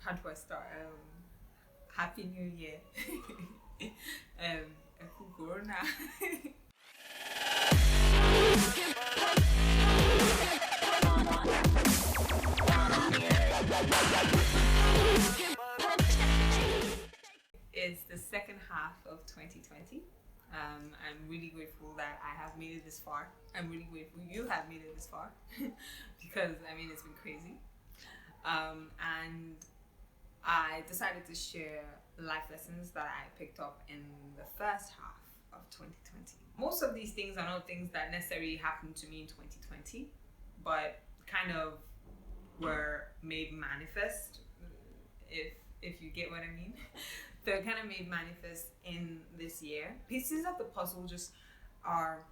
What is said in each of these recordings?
how do I start? Happy New Year. Corona. It's the second half of 2020. I'm really grateful that I have made it this far. I'm really grateful you have made it this far because I mean it's been crazy. And I decided to share life lessons that I picked up in the first half of 2020. Most of these things are not things that necessarily happened to me in 2020, but kind of were made manifest, if you get what I mean. They're kind of made manifest in this year. Pieces of the puzzle just are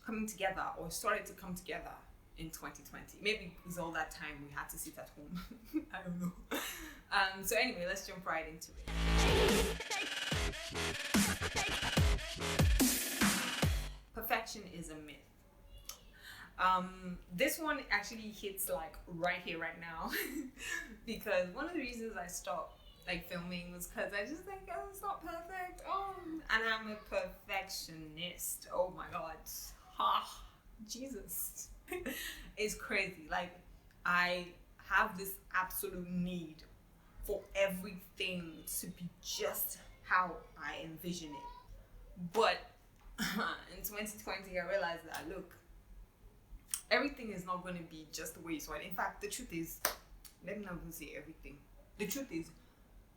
coming together or started to come together in 2020. Maybe because all that time we had to sit at home. I don't know. So anyway, let's jump right into it. Perfection is a myth. This one actually hits like right here, right now, because one of the reasons I stopped like filming was because I just think, oh, it's not perfect. Oh, and I'm a perfectionist. Oh my God. Jesus. It's crazy. Like, I have this absolute need for everything to be just how I envision it. But in 2020, I realized that, look, everything is not going to be just the way you saw it. In fact, the truth is, let me not even say everything. The truth is,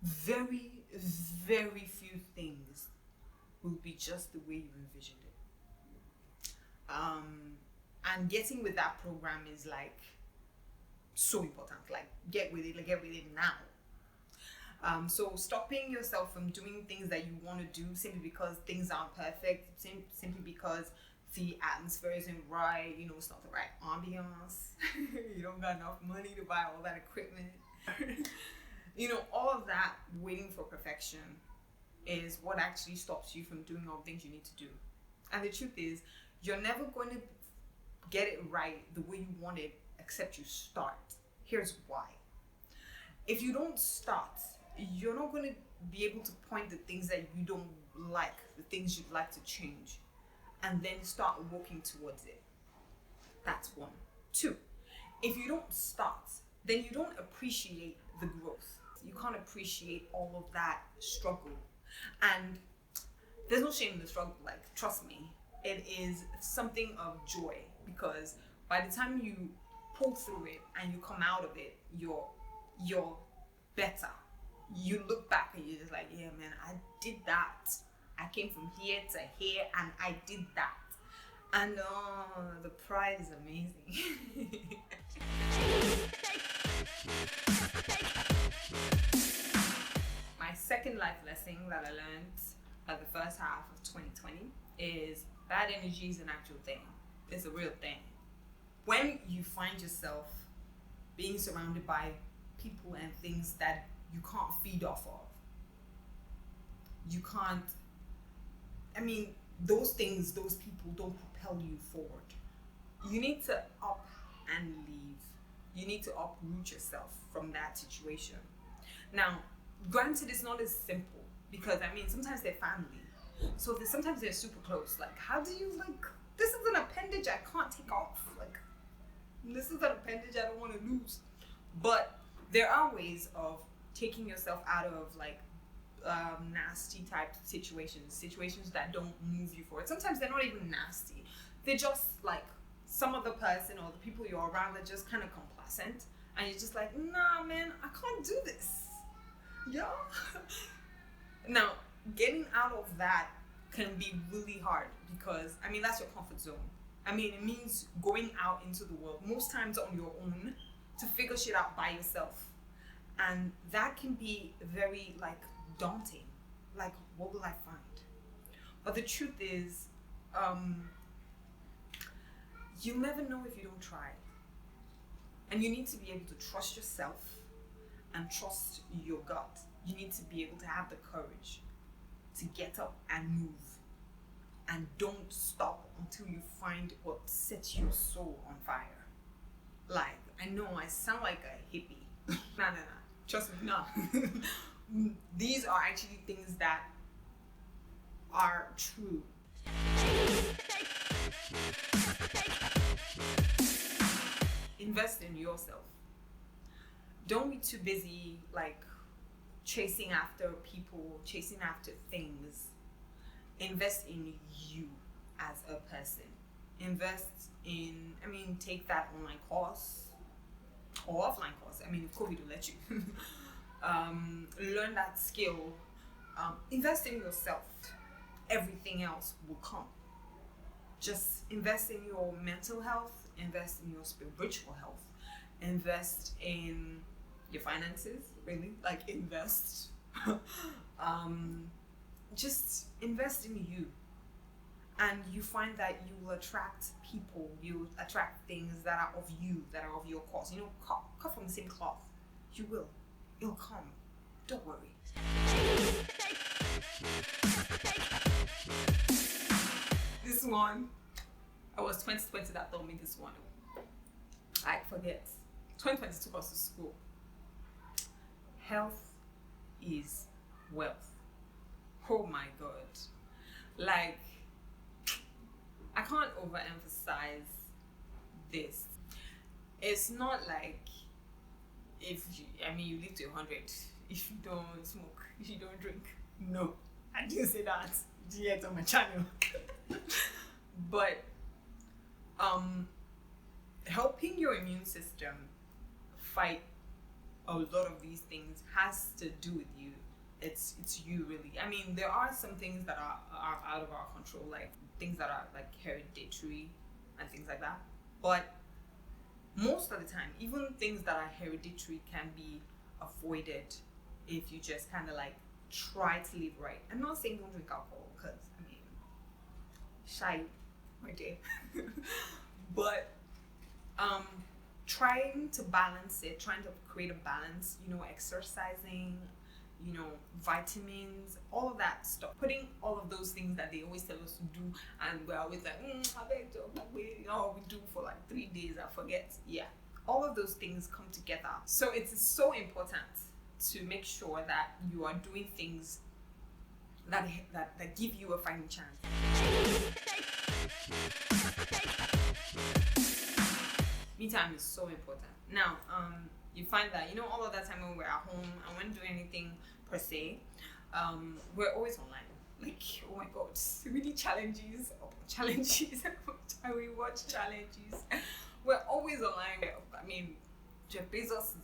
very, very few things will be just the way you envisioned it. And getting with that program is like so important. Like, get with it now. So stopping yourself from doing things that you want to do simply because things aren't perfect, simply because the atmosphere isn't right, it's not the right ambiance, you don't got enough money to buy all that equipment. All of that waiting for perfection is what actually stops you from doing all the things you need to do. And the truth is, you're never going to get it right the way you want it except you start. Here's why. If you don't start, you're not going to be able to point the things that you don't like, the things you'd like to change, and then start working towards it. That's one. Two, if you don't start, then you don't appreciate the growth. You can't appreciate all of that struggle. And there's no shame in the struggle, like, trust me. It is something of joy, because by the time you pull through it and you come out of it, you're better. You look back and you're just like, yeah, man, I did that. I came from here to here and I did that. And the pride is amazing. My second life lesson that I learned at the first half of 2020 is bad energy is an actual thing. It's a real thing. When you find yourself being surrounded by people and things that you can't feed off of, those things, those people don't propel you forward. You need to up and leave. You need to uproot yourself from that situation. Now, granted, it's not as simple because sometimes they're family. So sometimes they're super close. Like, how do you, this is an appendage I can't take off. Like, this is an appendage I don't want to lose. But there are ways of taking yourself out of, nasty type situations that don't move you forward. Sometimes they're not even nasty. They're just, some other person or the people you're around are just kind of complacent. And you're just like, nah, man, I can't do this. Yeah. Now, getting out of that can be really hard because, that's your comfort zone. It means going out into the world, most times on your own, to figure shit out by yourself. And that can be very, daunting. What will I find? But the truth is, you'll never know if you don't try. And you need to be able to trust yourself and trust your gut. You need to be able to have the courage to get up and move. And don't stop until you find what sets your soul on fire. I know I sound like a hippie. Nah. Trust me, no. These are actually things that are true. Invest in yourself. Don't be too busy like chasing after people, chasing after things. Invest in you as a person. Invest in, take that online course or offline course. If COVID will let you. Learn that skill. Invest in yourself. Everything else will come. Just invest in your mental health, invest in your spiritual health, invest in your finances, really, like invest. Just invest in you, and you find that you will attract people, you attract things that are of you, that are of your cause. Cut from the same cloth. You will. It'll come. Don't worry. This one, I was 2020 that told me this one. I forget. 2020 took us to school. Health is wealth. Oh my God. Like, I can't overemphasize this. It's not like if you live to 100, if you don't smoke, if you don't drink. No, I didn't say that yet on my channel. But helping your immune system fight a lot of these things has to do with you. It's you, really. There are some things that are out of our control, like things that are like hereditary and things like that. But most of the time, even things that are hereditary can be avoided if you just kind of like try to live right. I'm not saying don't drink alcohol, because shy my day. But trying to balance it, trying to create a balance, exercising, vitamins, all of that stuff, putting all of those things that they always tell us to do, and we're always like, we do for like 3 days, I forget. Yeah, all of those things come together. So it's so important to make sure that you are doing things that give you a fighting chance. Me time is so important. Now, you find that, all of that time when we're at home and we don't do anything per se, we're always online. Like, oh my God, so many challenges. And we watch challenges. We're always online. Jeff Bezos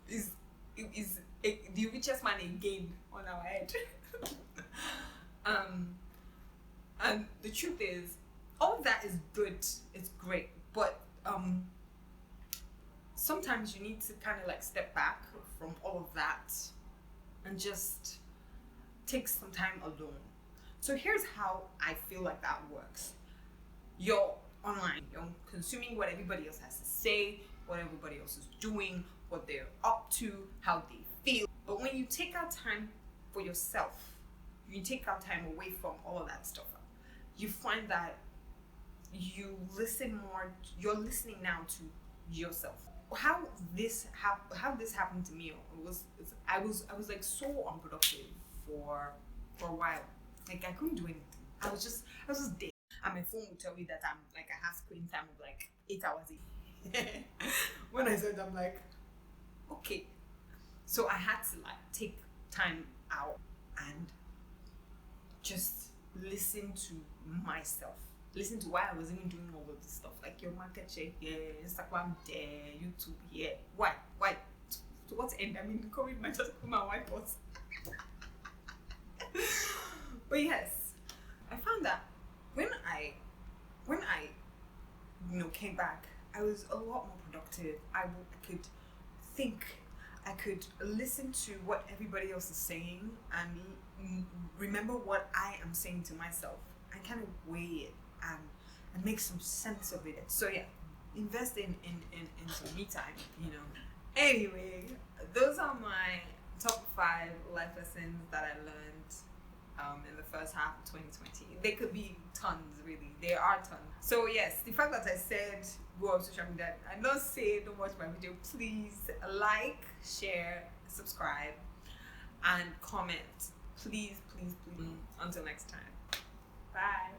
is the richest man again on our head. And the truth is, all of that is good, it's great, but sometimes you need to kind of like step back from all of that and just take some time alone. So here's how I feel like that works. You're online, you're consuming what everybody else has to say, what everybody else is doing, what they're up to, how they feel. But when you take out time for yourself, you take out time away from all of that stuff, you find that you listen more. You're listening now to yourself. How this happened to me I was like so unproductive for a while. Like, I couldn't do anything. I was just dead. And my phone would tell me that I have screen time of like 8 hours a day. When I said, I'm like, okay. So I had to like take time out and just listen to myself. Listen to why I was even doing all of this stuff, like your market check here, Instagram there, YouTube here. Why? To what end? COVID might just put my white pots. But yes, I found that when I came back, I was a lot more productive. I could think, I could listen to what everybody else is saying and remember what I am saying to myself and kind of weigh it and make some sense of it. So yeah, invest in some me time, Anyway, those are my top 5 life lessons that I learned in the first half of 2020. There could be tons, really. There are tons. So yes, the fact that I said go on social media, I don't say don't watch my video. Please like, share, subscribe, and comment. Please, please, please. Until next time. Bye.